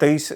23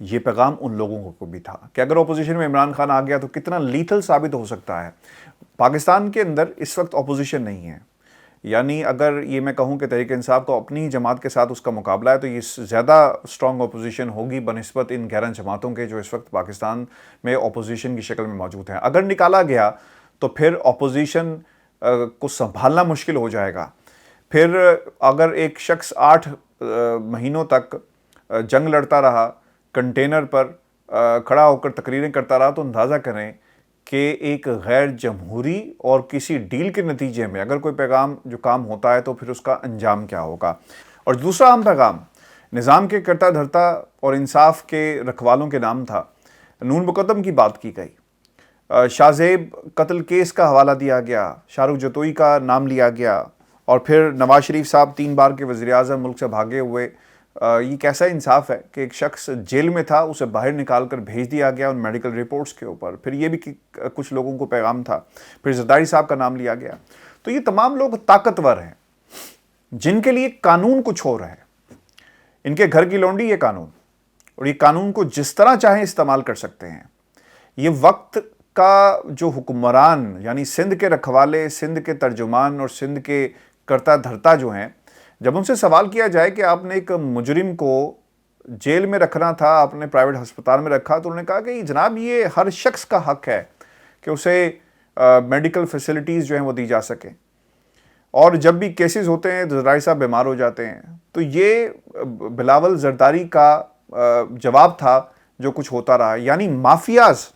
یہ پیغام ان لوگوں کو بھی تھا کہ اگر اپوزیشن میں عمران خان آ گیا تو کتنا لیتھل ثابت ہو سکتا ہے. پاکستان کے اندر اس وقت اپوزیشن نہیں ہے، یعنی اگر یہ میں کہوں کہ تحریک انصاف کو اپنی ہی جماعت کے ساتھ اس کا مقابلہ ہے تو یہ زیادہ اسٹرانگ اپوزیشن ہوگی بنسبت ان 11 جماعتوں کے جو اس وقت پاکستان میں اپوزیشن کی شکل میں موجود ہیں. اگر نکالا گیا تو پھر اپوزیشن کو سنبھالنا مشکل ہو جائے گا. پھر اگر ایک شخص 8 مہینوں تک جنگ لڑتا رہا، کنٹینر پر کھڑا ہو کر تقریریں کرتا رہا، تو اندازہ کریں کہ ایک غیر جمہوری اور کسی ڈیل کے نتیجے میں اگر کوئی پیغام جو کام ہوتا ہے تو پھر اس کا انجام کیا ہوگا. اور دوسرا اہم پیغام نظام کے کرتا دھرتا اور انصاف کے رکھوالوں کے نام تھا. نون مقدم کی بات کی گئی، شاہ زیب قتل کیس کا حوالہ دیا گیا، شاہ رخ جتوئی کا نام لیا گیا، اور پھر نواز شریف صاحب 3 بار کے وزیر اعظم ملک سے بھاگے ہوئے. یہ کیسا انصاف ہے کہ ایک شخص جیل میں تھا، اسے باہر نکال کر بھیج دیا گیا ان میڈیکل رپورٹس کے اوپر. پھر یہ بھی کہ کچھ لوگوں کو پیغام تھا. پھر زرداری صاحب کا نام لیا گیا. تو یہ تمام لوگ طاقتور ہیں جن کے لیے قانون کچھ اور ہے. ان کے گھر کی لونڈی یہ قانون، اور یہ قانون کو جس طرح چاہیں استعمال کر سکتے ہیں. یہ وقت کا جو حکمران یعنی سندھ کے رکھوالے، سندھ کے ترجمان اور سندھ کے کرتا دھرتا جو ہیں، جب ان سے سوال کیا جائے کہ آپ نے ایک مجرم کو جیل میں رکھنا تھا، آپ نے پرائیویٹ ہسپتال میں رکھا، تو انہوں نے کہا کہ جناب یہ ہر شخص کا حق ہے کہ اسے میڈیکل فیسلٹیز جو ہیں وہ دی جا سکیں. اور جب بھی کیسز ہوتے ہیں زرداری صاحب بیمار ہو جاتے ہیں، تو یہ بلاول زرداری کا جواب تھا جو کچھ ہوتا رہا. یعنی مافیاز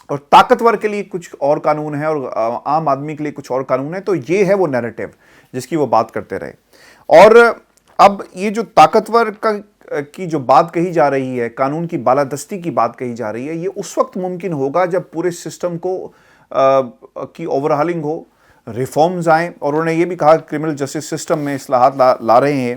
اور طاقتور کے لیے کچھ اور قانون ہے اور عام آدمی کے لیے کچھ اور قانون ہے. تو یہ ہے وہ نیریٹو جس کی وہ بات کرتے رہے. اور اب یہ جو طاقتور کی جو بات کہی جا رہی ہے، قانون کی بالادستی کی بات کہی جا رہی ہے، یہ اس وقت ممکن ہوگا جب پورے سسٹم کو کی اوورہالنگ ہو، ریفارمز آئیں. اور انہوں نے یہ بھی کہا کہ کرمنل جسٹس سسٹم میں اصلاحات لا رہے ہیں،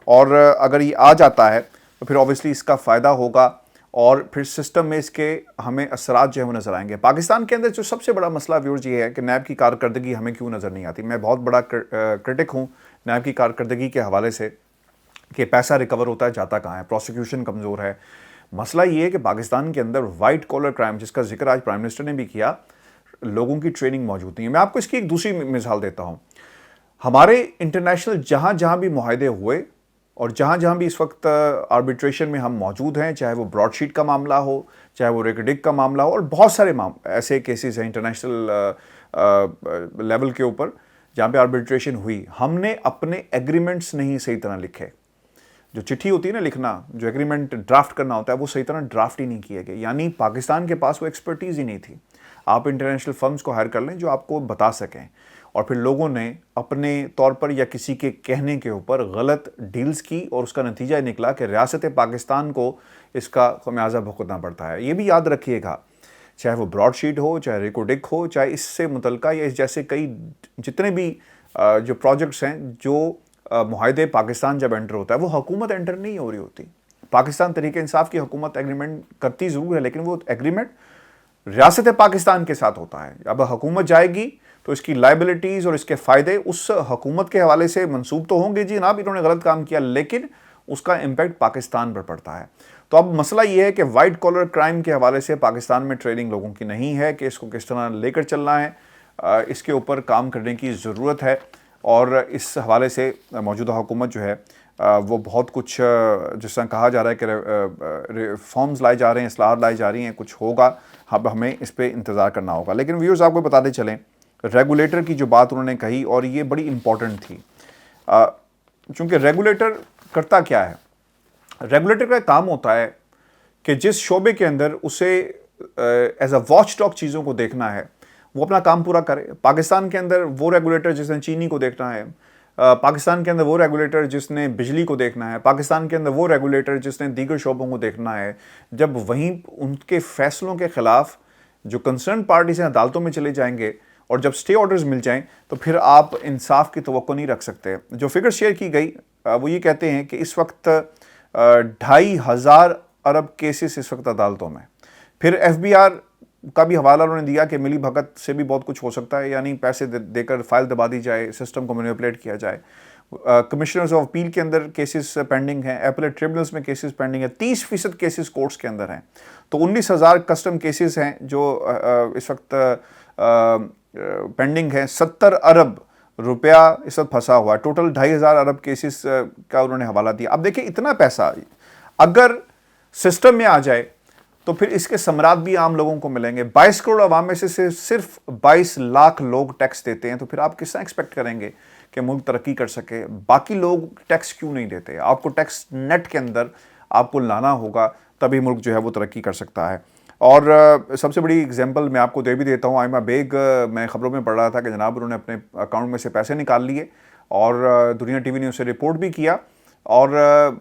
اور اگر یہ آ جاتا ہے تو پھر اوبیسلی اس کا فائدہ ہوگا اور پھر سسٹم میں اس کے ہمیں اثرات جو ہیں وہ نظر آئیں گے. پاکستان کے اندر جو سب سے بڑا مسئلہ ویورز یہ ہے کہ نیب کی کارکردگی ہمیں کیوں نظر نہیں آتی. میں بہت بڑا کرٹک ہوں نیب کی کارکردگی کے حوالے سے کہ پیسہ ریکور ہوتا ہے جاتا کہاں ہے، پروسیکیوشن کمزور ہے. مسئلہ یہ ہے کہ پاکستان کے اندر وائٹ کالر کرائم، جس کا ذکر آج پرائم منسٹر نے بھی کیا، لوگوں کی ٹریننگ موجود نہیں ہے. میں آپ کو اس کی ایک دوسری مثال دیتا ہوں. ہمارے انٹرنیشنل جہاں بھی معاہدے ہوئے اور جہاں بھی اس وقت آربیٹریشن میں ہم موجود ہیں، چاہے وہ براڈ شیٹ کا معاملہ ہو، چاہے وہ ریکڈک کا معاملہ ہو، اور بہت سارے ایسے کیسز ہیں انٹرنیشنل لیول کے اوپر جہاں پہ آربیٹریشن ہوئی، ہم نے اپنے ایگریمنٹس نہیں صحیح طرح لکھے. جو چٹھی ہوتی ہے نا لکھنا، جو ایگریمنٹ ڈرافٹ کرنا ہوتا ہے، وہ صحیح طرح ڈرافٹ ہی نہیں کیے گئے. یعنی پاکستان کے پاس وہ ایکسپرٹیز ہی نہیں تھی. آپ انٹرنیشنل فرمز کو ہائر کر لیں جو آپ کو بتا سکیں، اور پھر لوگوں نے اپنے طور پر یا کسی کے کہنے کے اوپر غلط ڈیلز کی، اور اس کا نتیجہ نکلا کہ ریاست پاکستان کو اس کا خمیازہ بھگتنا پڑتا ہے. یہ بھی یاد رکھیے گا، چاہے وہ براڈ شیٹ ہو، چاہے ریکوڈک ہو، چاہے اس سے متعلقہ یا اس جیسے کئی جتنے بھی جو پروجیکٹس ہیں، جو معاہدے پاکستان جب انٹر ہوتا ہے، وہ حکومت انٹر نہیں ہو رہی ہوتی. پاکستان تحریک انصاف کی حکومت ایگریمنٹ کرتی ضرور ہے، لیکن وہ ایگریمنٹ ریاست پاکستان کے ساتھ ہوتا ہے. اب حکومت جائے گی تو اس کی لائبلٹیز اور اس کے فائدے اس حکومت کے حوالے سے منسوب تو ہوں گے، جی جناب انہوں نے غلط کام کیا، لیکن اس کا امپیکٹ پاکستان پر پڑتا ہے. تو اب مسئلہ یہ ہے کہ وائٹ کالر کرائم کے حوالے سے پاکستان میں ٹریننگ لوگوں کی نہیں ہے کہ اس کو کس طرح لے کر چلنا ہے. اس کے اوپر کام کرنے کی ضرورت ہے، اور اس حوالے سے موجودہ حکومت جو ہے وہ بہت کچھ جس طرح کہا جا رہا ہے کہ ریفارمز لائے جا رہے ہیں، اصلاحات لائی جا رہی ہیں، کچھ ہوگا. اب ہمیں اس پہ انتظار کرنا ہوگا. لیکن ویورز آپ کو بتاتے چلیں، ریگولیٹر کی جو بات انہوں نے کہی، اور یہ بڑی امپورٹنٹ تھی، چونکہ ریگولیٹر کرتا کیا ہے؟ ریگولیٹر کا کام ہوتا ہے کہ جس شعبے کے اندر اسے ایز اے واچ ڈاگ چیزوں کو دیکھنا ہے، وہ اپنا کام پورا کرے. پاکستان کے اندر وہ ریگولیٹر جس نے چینی کو دیکھنا ہے، پاکستان کے اندر وہ ریگولیٹر جس نے بجلی کو دیکھنا ہے، پاکستان کے اندر وہ ریگولیٹر جس نے دیگر شعبوں کو دیکھنا ہے. جب وہیں ان کے فیصلوں کے خلاف جو کنسرن پارٹیز ہیں عدالتوں میں چلے جائیں گے اور جب سٹے آرڈرز مل جائیں تو پھر آپ انصاف کی توقع نہیں رکھ سکتے. جو فگر شیئر کی گئی وہ یہ کہتے ہیں کہ اس وقت 2,500 ارب کیسز اس وقت عدالتوں میں. پھر ایف بی آر کا بھی حوالہ انہوں نے دیا کہ ملی بھگت سے بھی بہت کچھ ہو سکتا ہے، یعنی پیسے دے کر فائل دبا دی جائے، سسٹم کو مینیپولیٹ کیا جائے. کمشنرز آف اپیل کے اندر کیسز پینڈنگ ہیں, ایپلیٹ ٹریبونلز میں کیسز پینڈنگ ہیں, 30% کیسز کورٹس کے اندر ہیں. تو 19,000 کسٹم کیسز ہیں جو اس وقت پینڈنگ ہیں. 70 ارب روپیہ اس وقت پھنسا ہوا ہے. ٹوٹل 2,500 ارب کیسز کا انہوں نے حوالہ دیا. اب دیکھیں اتنا پیسہ اگر سسٹم میں آ جائے تو پھر اس کے ثمرات بھی عام لوگوں کو ملیں گے. 22 کروڑ عوام میں سے صرف 22 لاکھ لوگ ٹیکس دیتے ہیں, تو پھر آپ کس طرح ایکسپیکٹ کریں گے کہ ملک ترقی کر سکے؟ باقی لوگ ٹیکس کیوں نہیں دیتے؟ آپ کو ٹیکس نیٹ کے اندر آپ کو لانا ہوگا, تبھی ملک جو ہے وہ ترقی کر سکتا ہے. اور سب سے بڑی اگزامپل میں آپ کو دے بھی دیتا ہوں. آئمہ بیگ, میں خبروں میں پڑھ رہا تھا کہ جناب انہوں نے اپنے اکاؤنٹ میں سے پیسے نکال لیے, اور دنیا ٹی وی نے اسے رپورٹ بھی کیا, اور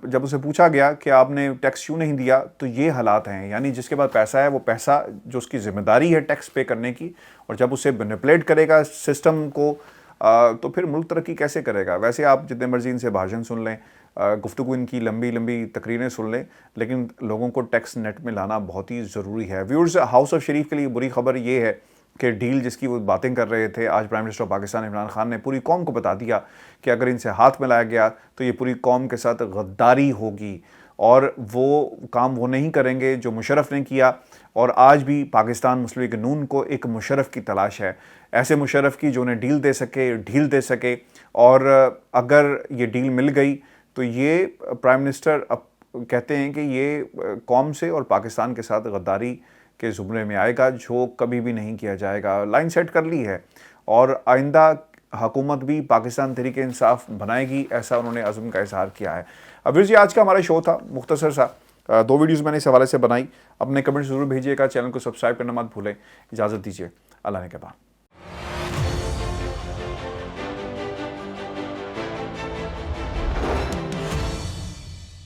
جب اسے پوچھا گیا کہ آپ نے ٹیکس کیوں نہیں دیا, تو یہ حالات ہیں. یعنی جس کے پاس پیسہ ہے وہ پیسہ جو اس کی ذمہ داری ہے ٹیکس پے کرنے کی, اور جب اسے مینیپولیٹ کرے گا سسٹم کو, تو پھر ملک ترقی کیسے کرے گا؟ ویسے آپ جتنے مرضی ان سے بھاشن سن لیں, گفتگو ان کی لمبی لمبی تقریریں سن لیں, لیکن لوگوں کو ٹیکس نیٹ میں لانا بہت ہی ضروری ہے. ویورز, ہاؤس آف شریف کے لیے بری خبر یہ ہے کہ ڈیل جس کی وہ باتیں کر رہے تھے, آج prime minister of Pakistan Imran Khan نے پوری قوم کو بتا دیا کہ اگر ان سے ہاتھ ملایا گیا تو یہ پوری قوم کے ساتھ غداری ہوگی, اور وہ کام وہ نہیں کریں گے جو مشرف نے کیا. اور آج بھی پاکستان مسلم لیگ نون کو ایک مشرف کی تلاش ہے, ایسے مشرف کی جو انہیں ڈھیل دے سکے. اور اگر یہ ڈیل مل گئی تو یہ پرائم منسٹر کہتے ہیں کہ یہ قوم سے اور پاکستان کے ساتھ غداری کے زمرے میں آئے گا, جو کبھی بھی نہیں کیا جائے گا. لائن سیٹ کر لی ہے, اور آئندہ حکومت بھی پاکستان تحریک انصاف بنائے گی, ایسا انہوں نے عزم کا اظہار کیا ہے. اب یہ آج کا ہمارا شو تھا, مختصر سا 2 ویڈیوز میں نے اس حوالے سے بنائی. اپنے کمنٹس ضرور بھیجیے گا, چینل کو سبسکرائب کرنا مت بھولیں. اجازت دیجیے, اللہ نے کے بعد.